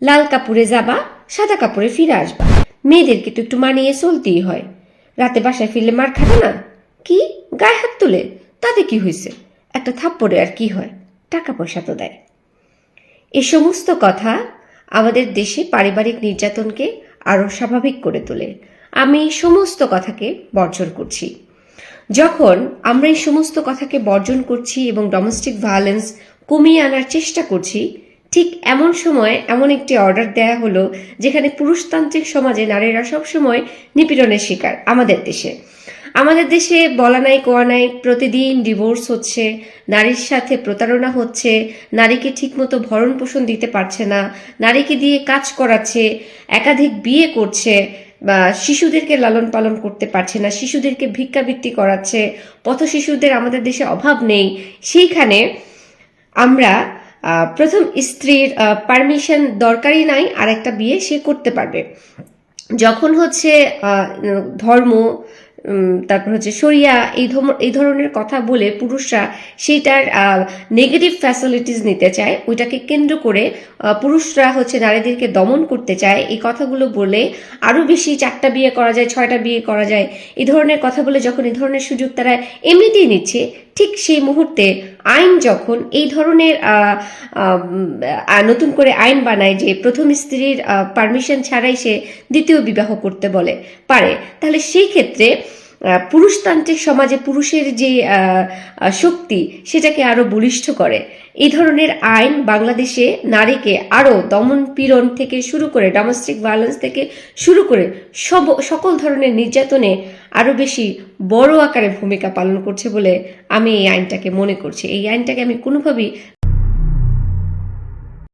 লাল কাপড়ে যাবা, সাদা কাপড়ে ফিরে আসবা। মেয়েদেরকে তো একটু মানিয়ে চলতেই হয়। রাতে বাসায় ফিরলে মার খাবে না? কি গায়ে হাত তুলে? তাতে কি হয়েছে? একটা থাপ্পড়ে আর কি হয়? টাকা পয়সা তো দেয়। এ সমস্ত কথা আমাদের দেশে পারিবারিক নির্যাতনকে আরো স্বাভাবিক করে তোলে। আমি সমস্ত কথাকে বর্জন করছি। যখন আমরা এই সমস্ত কথাকে বর্জন করছি এবং ডোমেস্টিক ভায়োলেন্স কমিয়ে আনার চেষ্টা করছি, ঠিক এমন সময় এমন একটি অর্ডার দেয়া হলো যেখানে পুরুষতান্ত্রিক সমাজে নারীরা সবসময় নিপীড়নের শিকার। আমাদের দেশে বলা নাই কোয়া নাই, প্রতিদিন ডিভোর্স হচ্ছে, নারীর সাথে প্রতারণা হচ্ছে, নারীকে ঠিকমতো ভরণ পোষণ দিতে পারছে না, নারীকে দিয়ে কাজ করাচ্ছে, একাধিক বিয়ে করছে, বা শিশুদেরকে লালন পালন করতে পারছে না, শিশুদেরকে ভিক্ষাবৃত্তি করাচ্ছে, পথ শিশুদের আমাদের দেশে অভাব নেই। সেইখানে আমরা প্রথম স্ত্রীর পারমিশন দরকারই নাই, আর একটা বিয়ে সে করতে পারবে। যখন হচ্ছে ধর্ম, তারপর হচ্ছে শরিয়া, এই ধরনের কথা বলে পুরুষরা সেইটার নেগেটিভ ফ্যাসিলিটিস নিতে চায়, ওইটাকে কেন্দ্র করে পুরুষরা হচ্ছে নারীদেরকে দমন করতে চায়। এই কথাগুলো বলে আরো বেশি 4টা বিয়ে করা যায়, 6টা বিয়ে করা যায়, এই ধরনের কথা বলে যখন এই ধরনের সুযোগ তারা এমনিতেই নিচ্ছে, ঠিক সেই মুহূর্তে আইন যখন এই ধরনের নতুন করে আইন বানায় যে প্রথম স্ত্রীর পারমিশন ছাড়াই সে দ্বিতীয় বিবাহ করতে পারে, তাহলে সেই ক্ষেত্রে পুরুষতান্ত্রিক সমাজে পুরুষের যে শক্তি সেটাকে আরো বলিষ্ঠ করে। এই ধরনের আইন বাংলাদেশে নারীকে আরো দমন পীড়ন থেকে শুরু করে, ডোমেস্টিক ভায়োলেন্স থেকে শুরু করে সকল ধরনের নির্যাতনে আরো বেশি বড় আকারে ভূমিকা পালন করছে বলে আমি এই আইনটাকে মনে করছি। এই আইনটাকে আমি কোনোভাবেই